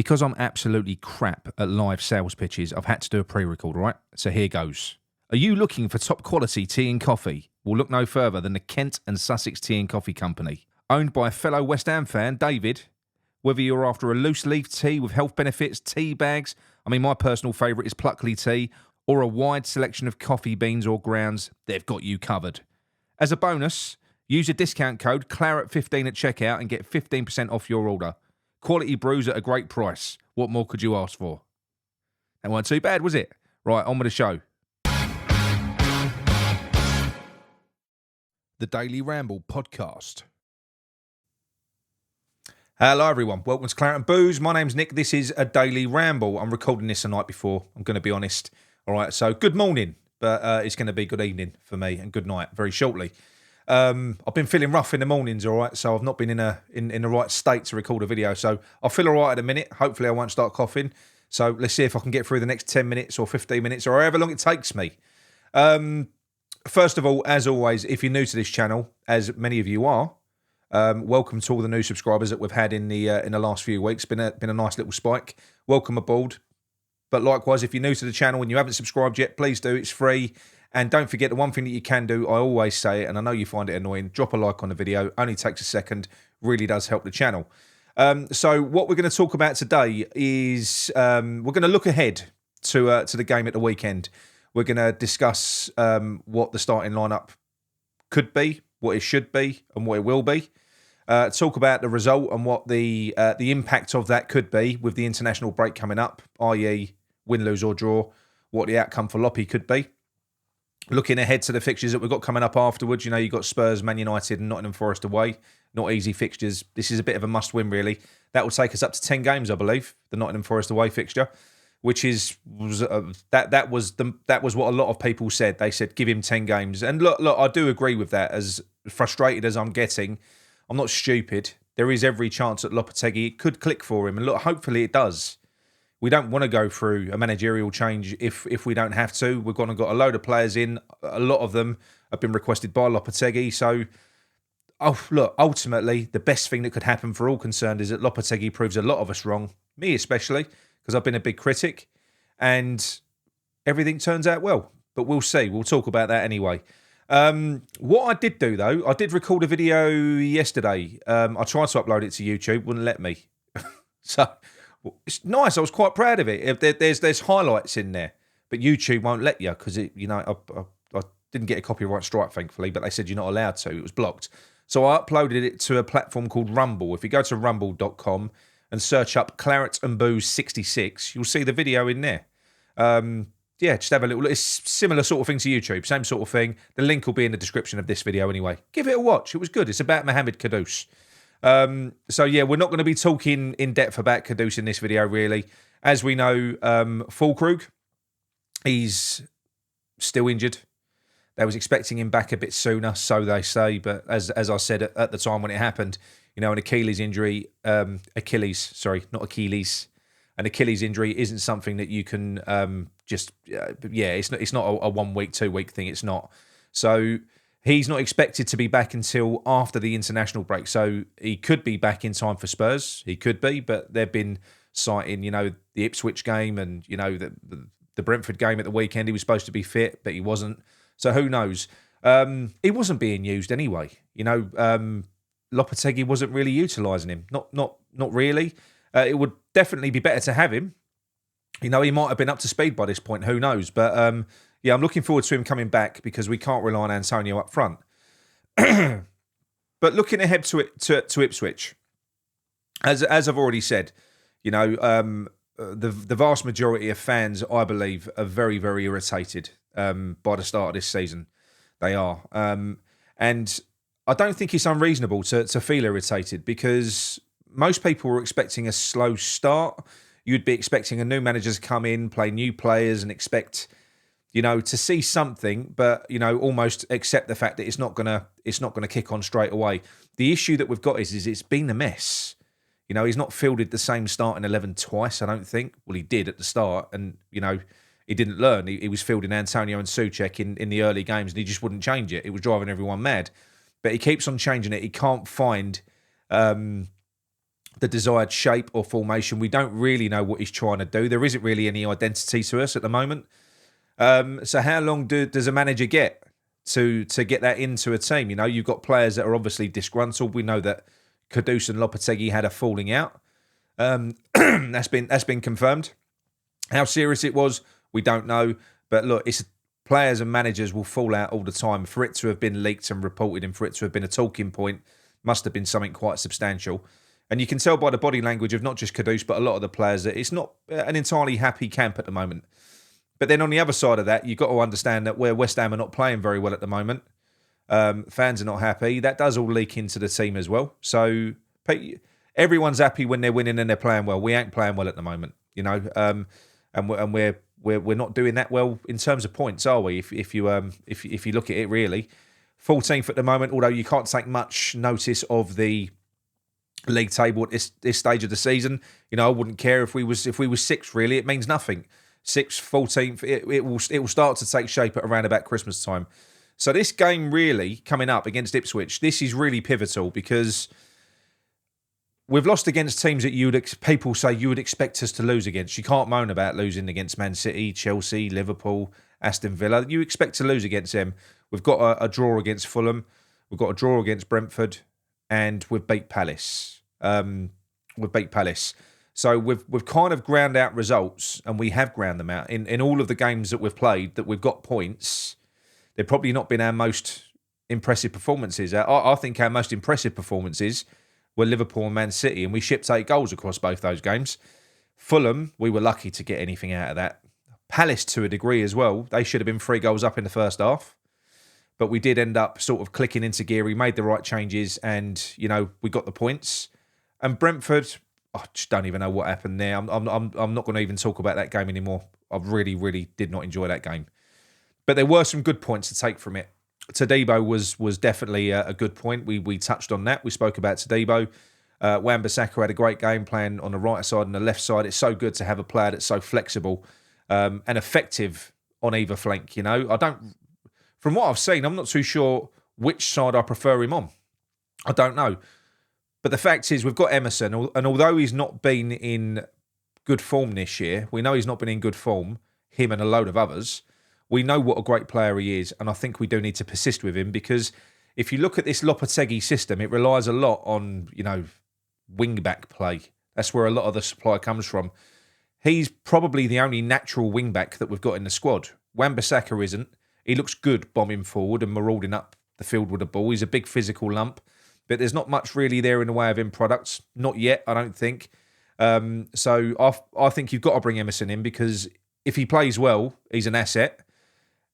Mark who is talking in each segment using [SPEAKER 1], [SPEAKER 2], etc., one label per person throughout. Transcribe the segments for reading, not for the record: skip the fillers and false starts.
[SPEAKER 1] Because I'm absolutely crap at live sales pitches, I've had to do a pre-record, all right? So here goes. Are you looking for top quality tea and coffee? Well, look no further than the Kent and Sussex Tea and Coffee Company. Owned by a fellow West Ham fan, David. Whether you're after a loose leaf tea with health benefits, tea bags, I mean, my personal favourite is Pluckley tea, or a wide selection of coffee beans or grounds, they've got you covered. As a bonus, use a discount code Claret15 at checkout and get 15% off your order. Quality brews at a great price. What more could you ask for? That wasn't too bad, was it? Right, on with the show. The Daily Ramble Podcast. Hello, everyone. Welcome to Claret and Booze. My name's Nick. This is a Daily Ramble. I'm recording this the night before. I'm going to be honest. All right, so good morning, but it's going to be good evening for me and good night very shortly. I've been feeling rough in the mornings, all right, so I've not been in the right state to record a video, so I feel all right at a minute. Hopefully I won't start coughing, so let's see if I can get through the next 10 minutes or 15 minutes or however long it takes me. First of all, as always, if you're new to this channel, as many of you are, welcome to all the new subscribers that we've had in the last few weeks. Been a nice little spike. Welcome aboard. But likewise, if you're new to the channel and you haven't subscribed yet, please do. It's free. And don't forget, the one thing that you can do, I always say it, and I know you find it annoying, drop a like on the video. Only takes a second. Really does help the channel. So what we're going to talk about today is we're going to look ahead to the game at the weekend. We're going to discuss what the starting lineup could be, what it should be, and what it will be. Talk about the result and what the impact of that could be with the international break coming up, i.e. win, lose or draw, what the outcome for Loppy could be. Looking ahead to the fixtures that we've got coming up afterwards, you know, you've got Spurs, Man United and Nottingham Forest away. Not easy fixtures. This is a bit of a must-win, really. That will take us up to 10 games, I believe, the Nottingham Forest away fixture, which that was what a lot of people said. They said, give him 10 games. And look, I do agree with that. As frustrated as I'm getting, I'm not stupid. There is every chance that Lopetegui, it could click for him. And look, hopefully it does. We don't want to go through a managerial change if we don't have to. We've got a load of players in. A lot of them have been requested by Lopetegui. So, look, ultimately, the best thing that could happen for all concerned is that Lopetegui proves a lot of us wrong, me especially, because I've been a big critic, and everything turns out well. But we'll see. We'll talk about that anyway. What I did do, though, I did record a video yesterday. I tried to upload it to YouTube, wouldn't let me. So it's nice. I was quite proud of it. There's highlights in there, but YouTube won't let you because I didn't get a copyright strike, thankfully, but they said you're not allowed to. It was blocked. So I uploaded it to a platform called Rumble. If you go to rumble.com and search up Claret and Booze 66, you'll see the video in there. Just have a little. It's similar sort of thing to YouTube, same sort of thing. The link will be in the description of this video anyway. Give it a watch. It was good. It's about Mohamed Kudus. So yeah, we're not going to be talking in depth about Kudus in this video, really. As we know, Fulkrug, he's still injured. They was expecting him back a bit sooner, so they say. But as I said at the time when it happened, you know, an Achilles injury, An Achilles injury isn't something that you can it's not a 1 week, 2 week thing. It's not. So he's not expected to be back until after the international break. So he could be back in time for Spurs. He could be, but they've been citing, you know, the Ipswich game and, you know, the Brentford game at the weekend. He was supposed to be fit, but he wasn't. So who knows? He wasn't being used anyway. You know, Lopetegui wasn't really utilising him. Not really. It would definitely be better to have him. You know, he might have been up to speed by this point. Who knows? But I'm looking forward to him coming back because we can't rely on Antonio up front. But looking ahead to Ipswich, as I've already said, you know, the vast majority of fans, I believe, are very, very irritated by the start of this season. They are. And I don't think it's unreasonable to feel irritated because most people were expecting a slow start. You'd be expecting a new manager to come in, play new players and expect, you know, to see something, but, you know, almost accept the fact that it's not gonna kick on straight away. The issue that we've got is it's been a mess. You know, he's not fielded the same starting 11 twice, I don't think. Well, he did at the start, and, you know, he didn't learn. He was fielding Antonio and Souček in the early games, and he just wouldn't change it. It was driving everyone mad. But he keeps on changing it. He can't find the desired shape or formation. We don't really know what he's trying to do. There isn't really any identity to us at the moment. So how long does a manager get to get that into a team? You know, you've got players that are obviously disgruntled. We know that Kudus and Lopetegui had a falling out. That's been confirmed. How serious it was, we don't know. But look, it's players and managers will fall out all the time. For it to have been leaked and reported and for it to have been a talking point, must have been something quite substantial. And you can tell by the body language of not just Kudus, but a lot of the players that it's not an entirely happy camp at the moment. But then on the other side of that, you've got to understand that where West Ham are not playing very well at the moment, fans are not happy. That does all leak into the team as well. So everyone's happy when they're winning and they're playing well. We ain't playing well at the moment, you know, and we're not doing that well in terms of points, are we? If you look at it really, 14th at the moment. Although you can't take much notice of the league table at this stage of the season. You know, I wouldn't care if we was sixth. Really, it means nothing. 6th, 14th, it will start to take shape at around about Christmas time. So this game really coming up against Ipswich, this is really pivotal because we've lost against teams that people say you would expect us to lose against. You can't moan about losing against Man City, Chelsea, Liverpool, Aston Villa. You expect to lose against them. We've got a draw against Fulham. We've got a draw against Brentford, and we've beat Palace. So we've kind of ground out results, and we have ground them out. In all of the games that we've played, that we've got points, they've probably not been our most impressive performances. I think our most impressive performances were Liverpool and Man City, and we shipped 8 goals across both those games. Fulham, we were lucky to get anything out of that. Palace, to a degree as well, they should have been 3 goals up in the first half. But we did end up sort of clicking into gear. We made the right changes, and, you know, we got the points. And Brentford, I just don't even know what happened there. I'm not going to even talk about that game anymore. I really, really did not enjoy that game. But there were some good points to take from it. Todibo was definitely a good point. We touched on that. We spoke about Todibo. Wan-Bissaka had a great game playing on the right side and the left side. It's so good to have a player that's so flexible and effective on either flank. You know, from what I've seen, I'm not too sure which side I prefer him on. I don't know. But the fact is, we've got Emerson, and although he's not been in good form this year, we know he's not been in good form, him and a load of others. We know what a great player he is, and I think we do need to persist with him because if you look at this Lopetegui system, it relies a lot on, you know, wing-back play. That's where a lot of the supply comes from. He's probably the only natural wing-back that we've got in the squad. Wan-Bissaka isn't. He looks good bombing forward and marauding up the field with the ball. He's a big physical lump. But there's not much really there in the way of end products. Not yet, I don't think. So I think you've got to bring Emerson in because if he plays well, he's an asset.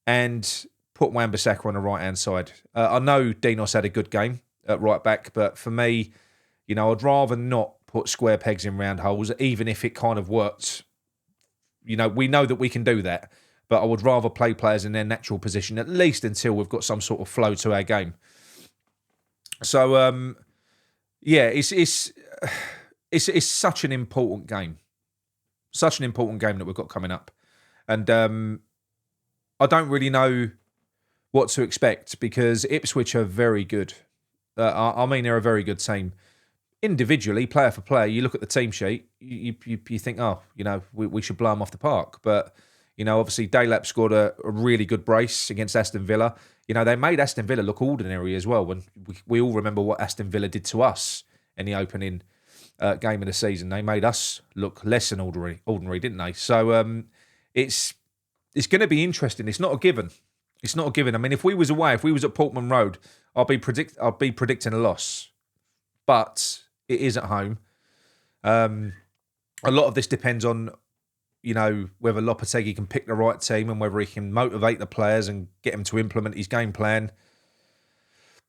[SPEAKER 1] And put Wan-Bissaka on the right-hand side. I know Dinos had a good game at right back, but for me, you know, I'd rather not put square pegs in round holes, even if it kind of worked. You know, we know that we can do that, but I would rather play players in their natural position, at least until we've got some sort of flow to our game. So, yeah, it's such an important game. Such an important game that we've got coming up. And I don't really know what to expect because Ipswich are very good. I mean, they're a very good team. Individually, player for player, you look at the team sheet, you think, oh, you know, we should blow them off the park. But, you know, obviously, Daylap scored a really good brace against Aston Villa. You know, they made Aston Villa look ordinary as well. When we all remember what Aston Villa did to us in the opening game of the season. They made us look less than ordinary, didn't they? So it's going to be interesting. It's not a given. It's not a given. I mean, if we was away, if we was at Portman Road, I'll be predicting a loss. But it is at home. A lot of this depends on, you know, whether Lopetegui can pick the right team and whether he can motivate the players and get them to implement his game plan.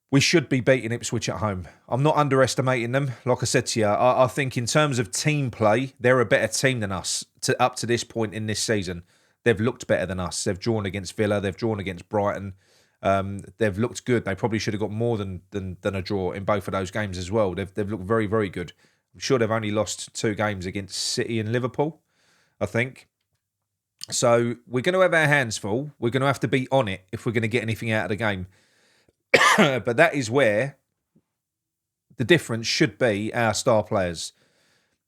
[SPEAKER 1] We should be beating Ipswich at home. I'm not underestimating them. Like I said to you, I think in terms of team play, they're a better team than us up to this point in this season. They've looked better than us. They've drawn against Villa. They've drawn against Brighton. They've looked good. They probably should have got more than a draw in both of those games as well. They've looked very, very good. I'm sure they've only lost 2 games against City and Liverpool, I think. So we're going to have our hands full. We're going to have to be on it if we're going to get anything out of the game. But that is where the difference should be our star players.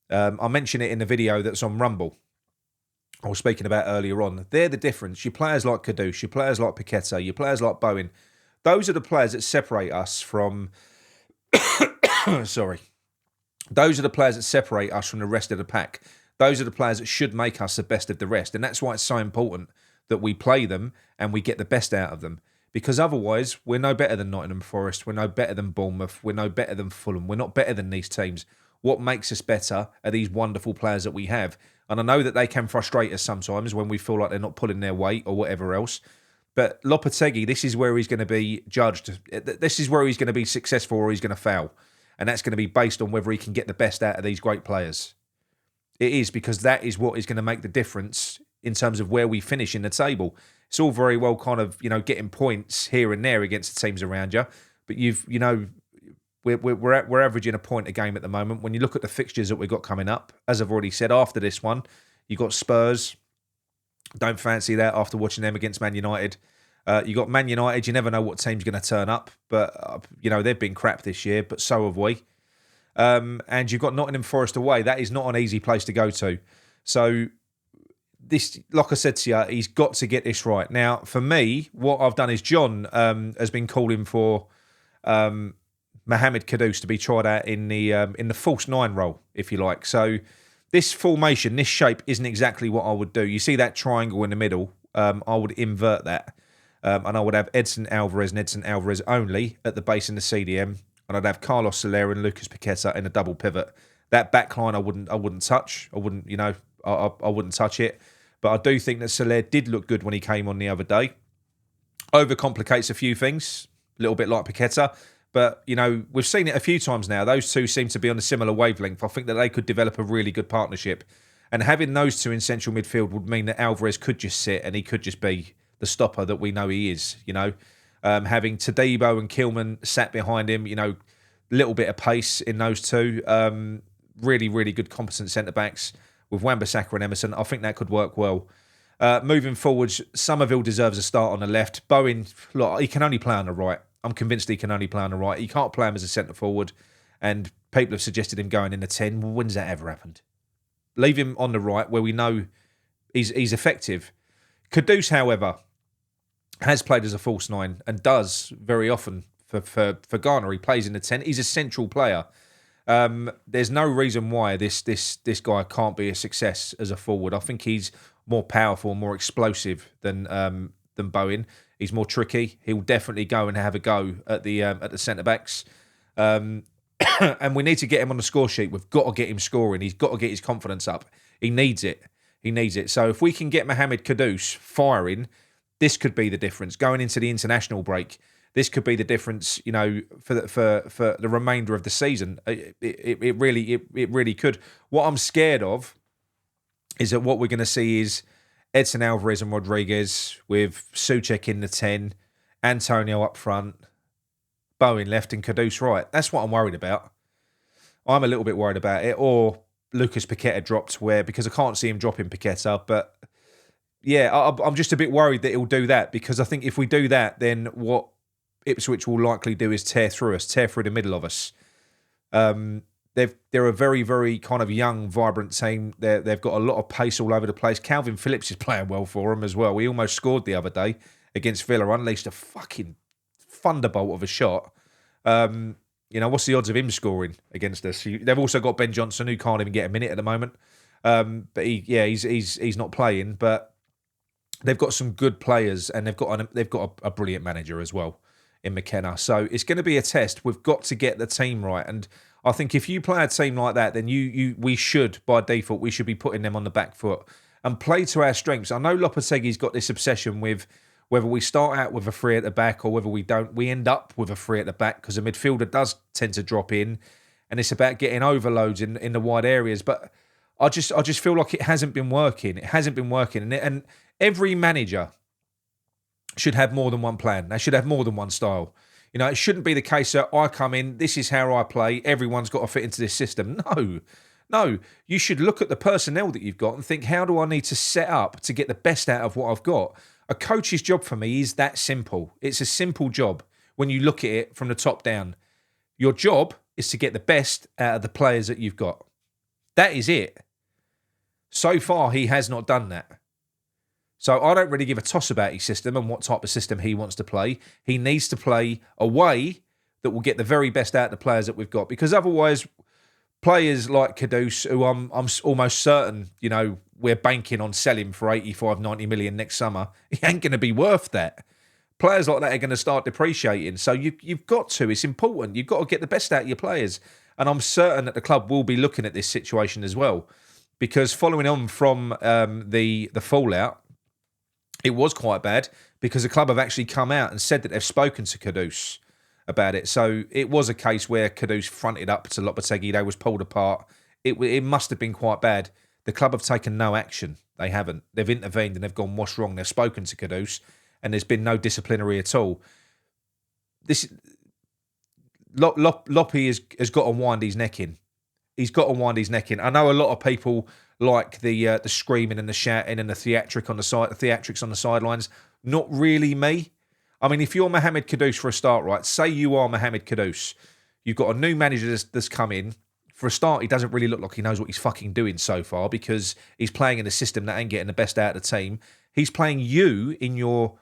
[SPEAKER 1] I mentioned it in the video that's on Rumble. I was speaking about earlier on. They're the difference. Your players like Kudus, your players like Paqueta, your players like Bowen. Those are the players that separate us from... Sorry. Those are the players that separate us from the rest of the pack. Those are the players that should make us the best of the rest. And that's why it's so important that we play them and we get the best out of them. Because otherwise, we're no better than Nottingham Forest. We're no better than Bournemouth. We're no better than Fulham. We're not better than these teams. What makes us better are these wonderful players that we have. And I know that they can frustrate us sometimes when we feel like they're not pulling their weight or whatever else. But Lopetegui, this is where he's going to be judged. This is where he's going to be successful or he's going to fail. And that's going to be based on whether he can get the best out of these great players. It is, because that is what is going to make the difference in terms of where we finish in the table. It's all very well kind of, getting points here and there against the teams around you. But we're averaging a point a game at the moment. When you look at the fixtures that we've got coming up, as I've already said, after this one, you've got Spurs. Don't fancy that after watching them against Man United. You got Man United. You never know what team's going to turn up. But, they've been crap this year, but so have we. And you've got Nottingham Forest away. That is not an easy place to go to. So, this, like I said to you, he's got to get this right. Now, for me, what I've done is John has been calling for Mohamed Kudus to be tried out in the false nine role, if you like. So, this formation, this shape, isn't exactly what I would do. You see that triangle in the middle? I would invert that. And I would have Edson Alvarez and Edson Alvarez only at the base in the CDM. And I'd have Carlos Soler and Lucas Paqueta in a double pivot. That back line I wouldn't touch. I wouldn't touch it. But I do think that Soler did look good when he came on the other day. Overcomplicates a few things, a little bit like Paqueta. But, we've seen it a few times now. Those two seem to be on a similar wavelength. I think that they could develop a really good partnership. And having those two in central midfield would mean that Alvarez could just sit and he could just be the stopper that we know he is, Having Tadibo and Kilman sat behind him, little bit of pace in those two. Really, really good competent centre-backs with Wan-Bissaka and Emerson. I think that could work well. Moving forwards, Somerville deserves a start on the left. Bowen, look, he can only play on the right. I'm convinced he can only play on the right. He can't play him as a centre-forward. And people have suggested him going in the 10. Well, when's that ever happened? Leave him on the right where we know he's effective. Kudus, however, has played as a false nine and does very often for Ghana. He plays in the 10. He's a central player. There's no reason why this guy can't be a success as a forward. I think he's more powerful, more explosive than Bowen. He's more tricky. He'll definitely go and have a go at the centre backs. And we need to get him on the score sheet. We've got to get him scoring. He's got to get his confidence up. He needs it. So if we can get Mohamed Kudus firing, this could be the difference. Going into the international break, this could be the difference, for the remainder of the season. It really could. What I'm scared of is that what we're going to see is Edson Alvarez and Rodriguez with Souček in the 10, Antonio up front, Bowen left and Kudus right. That's what I'm worried about. I'm a little bit worried about it. Or Lucas Paqueta dropped because I can't see him dropping Paqueta, but yeah, I'm just a bit worried that he'll do that, because I think if we do that, then what Ipswich will likely do is tear through the middle of us. They're a very, very kind of young, vibrant team. They've got a lot of pace all over the place. Calvin Phillips is playing well for them as well. He almost scored the other day against Villa, unleashed a fucking thunderbolt of a shot. What's the odds of him scoring against us? They've also got Ben Johnson, who can't even get a minute at the moment. But he's not playing. But they've got some good players, and they've got a brilliant manager as well in McKenna. So it's going to be a test. We've got to get the team right, and I think if you play a team like that, then we should, by default, we should be putting them on the back foot and play to our strengths. I know Lopetegui's got this obsession with whether we start out with a three at the back or whether we don't. We end up with a three at the back because the midfielder does tend to drop in, and it's about getting overloads in the wide areas. But I just feel like it hasn't been working. It hasn't been working, and every manager should have more than one plan. They should have more than one style. It shouldn't be the case that I come in, this is how I play, everyone's got to fit into this system. No. You should look at the personnel that you've got and think, how do I need to set up to get the best out of what I've got? A coach's job for me is that simple. It's a simple job when you look at it from the top down. Your job is to get the best out of the players that you've got. That is it. So far, he has not done that. So I don't really give a toss about his system and what type of system he wants to play. He needs to play a way that will get the very best out of the players that we've got, because otherwise, players like Kudus, who I'm almost certain, we're banking on selling for 85, 90 million next summer, he ain't going to be worth that. Players like that are going to start depreciating. So you've got to. It's important. You've got to get the best out of your players. And I'm certain that the club will be looking at this situation as well, because following on from the fallout, it was quite bad, because the club have actually come out and said that they've spoken to Kudus about it. So it was a case where Kudus fronted up to Loppy. They was pulled apart. It must have been quite bad. The club have taken no action. They haven't. They've intervened and they've gone, what's wrong? They've spoken to Kudus and there's been no disciplinary at all. Loppy has got to wind his neck in. He's got to wind his neck in. I know a lot of people like the screaming and the shouting and the theatrics on the sidelines. Not really me. I mean, if you're Mohamed Kudus for a start, right? Say you are Mohamed Kudus. You've got a new manager that's come in. For a start, he doesn't really look like he knows what he's fucking doing so far, because he's playing in a system that ain't getting the best out of the team. He's playing you in your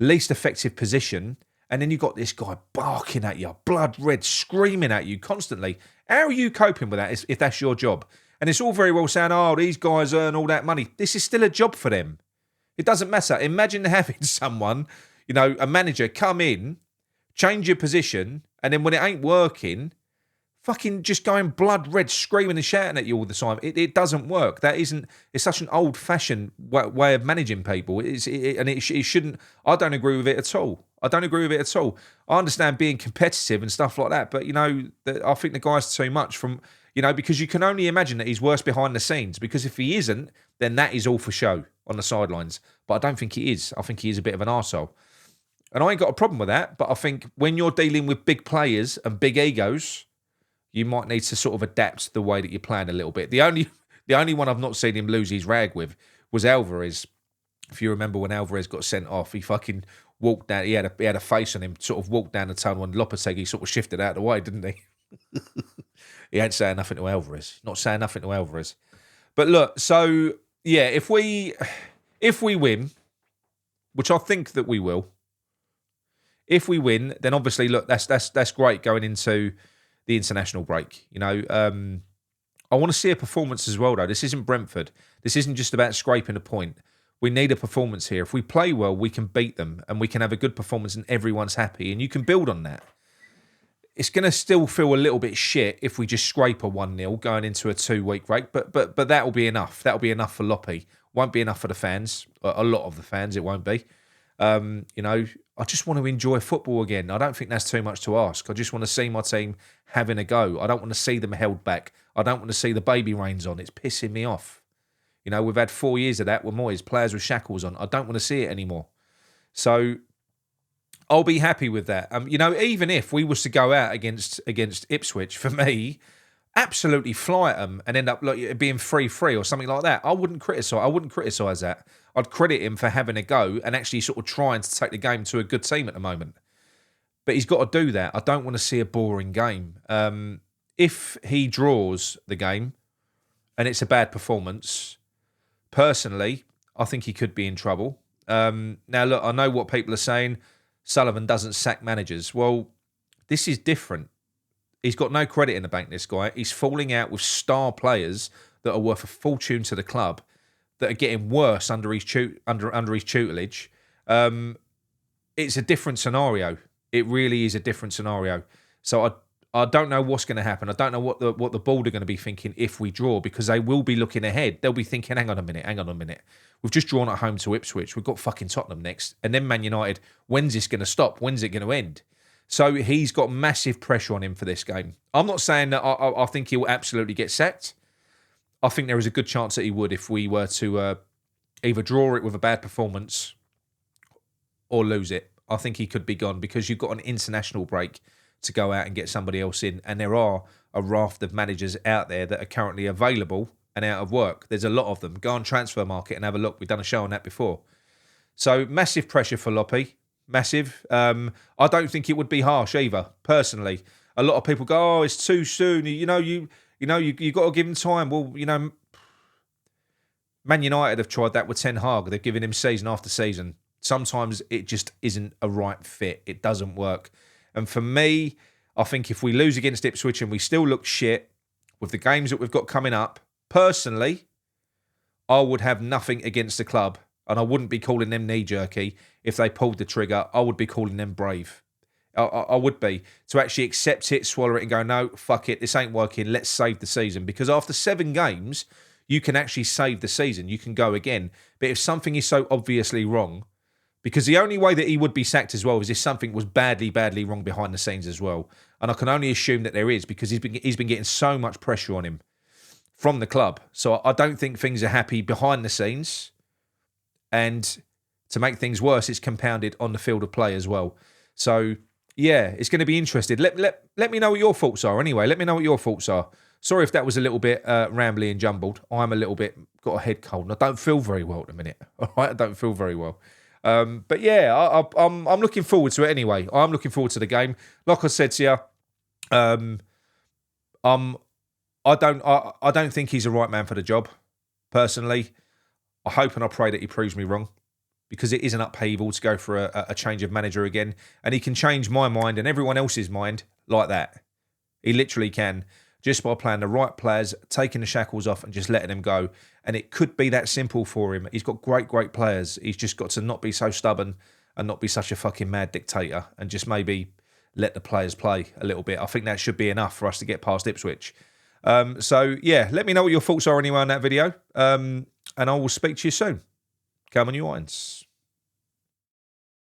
[SPEAKER 1] least effective position, and then you've got this guy barking at you, blood red, screaming at you constantly. How are you coping with that if that's your job? And it's all very well saying, oh, these guys earn all that money. This is still a job for them. It doesn't matter. Imagine having someone, a manager come in, change your position, and then when it ain't working, fucking just going blood red, screaming and shouting at you all the time. It doesn't work. It's such an old-fashioned way of managing people. It shouldn't. I don't agree with it at all. I understand being competitive and stuff like that, but, I think the guy's too much because you can only imagine that he's worse behind the scenes, because if he isn't, then that is all for show on the sidelines. But I don't think he is. I think he is a bit of an arsehole. And I ain't got a problem with that, but I think when you're dealing with big players and big egos, you might need to sort of adapt the way that you're playing a little bit. The only one I've not seen him lose his rag with was Alvarez. If you remember when Alvarez got sent off, he fucking walked down. He had a face on him, sort of walked down the tunnel, and Loppy sort of shifted out of the way, didn't he? He ain't saying nothing to Alvarez. Not saying nothing to Alvarez. But look, so yeah, if we win, which I think that we will, if we win, then obviously look, that's great going into the international break. I want to see a performance as well, though. This isn't Brentford. This isn't just about scraping a point. We need a performance here. If we play well, we can beat them and we can have a good performance and everyone's happy, and you can build on that. It's going to still feel a little bit shit if we just scrape a 1-0 going into a 2-week break, but that will be enough. That will be enough for Loppy. Won't be enough for the fans. A lot of the fans, it won't be. I just want to enjoy football again. I don't think that's too much to ask. I just want to see my team having a go. I don't want to see them held back. I don't want to see the baby reins on. It's pissing me off. We've had 4 years of that with Moyes, players with shackles on. I don't want to see it anymore. So I'll be happy with that. Even if we was to go out against Ipswich, for me, absolutely fly at them and end up like being 3-3 or something like that, I wouldn't criticise that. I'd credit him for having a go and actually sort of trying to take the game to a good team at the moment. But he's got to do that. I don't want to see a boring game. If he draws the game and it's a bad performance, personally, I think he could be in trouble. Now, look, I know what people are saying. Sullivan doesn't sack managers. Well, this is different. He's got no credit in the bank, this guy. He's falling out with star players that are worth a fortune to the club, that are getting worse under his tutelage. It's a different scenario. It really is a different scenario. So I don't know what's going to happen. I don't know what the board are going to be thinking if we draw, because they will be looking ahead. They'll be thinking, hang on a minute. We've just drawn at home to Ipswich. We've got fucking Tottenham next. And then Man United. When's this going to stop? When's it going to end? So he's got massive pressure on him for this game. I'm not saying that I think he'll absolutely get sacked. I think there is a good chance that he would if we were to either draw it with a bad performance or lose it. I think he could be gone, because you've got an international break to go out and get somebody else in. And there are a raft of managers out there that are currently available and out of work. There's a lot of them. Go on Transfer Market and have a look. We've done a show on that before. So massive pressure for Loppy. Massive. I don't think it would be harsh either, personally. a lot of people go, "Oh, it's too soon." You got to give him time. Well, Man United have tried that with Ten Hag. They've given him season after season. Sometimes it just isn't a right fit. It doesn't work. And for me, I think if we lose against Ipswich and we still look shit with the games that we've got coming up, personally, I would have nothing against the club, and I wouldn't be calling them knee-jerky if they pulled the trigger. I would be calling them brave. I would be. To actually accept it, swallow it, and go, no, fuck it, this ain't working, let's save the season. Because after 7 games, you can actually save the season. You can go again. But if something is so obviously wrong, because the only way that he would be sacked as well is if something was badly, badly wrong behind the scenes as well. And I can only assume that there is, because he's been getting so much pressure on him from the club. So I don't think things are happy behind the scenes. And to make things worse, it's compounded on the field of play as well. So, yeah, it's going to be interesting. Let me know what your thoughts are anyway. Let me know what your thoughts are. Sorry if that was a little bit rambly and jumbled. I'm a little bit got a head cold and I don't feel very well at the minute. All right, I don't feel very well. But yeah, I'm looking forward to it anyway. I'm looking forward to the game. Like I said to you, I don't think he's the right man for the job. Personally, I hope and I pray that he proves me wrong, because it is an upheaval to go for a change of manager again, and he can change my mind and everyone else's mind like that. He literally can, just by playing the right players, taking the shackles off and just letting them go. And it could be that simple for him. He's got great, great players. He's just got to not be so stubborn and not be such a fucking mad dictator, and just maybe let the players play a little bit. I think that should be enough for us to get past Ipswich. So, yeah, let me know what your thoughts are anyway on that video. And I will speak to you soon. Come on, you irons.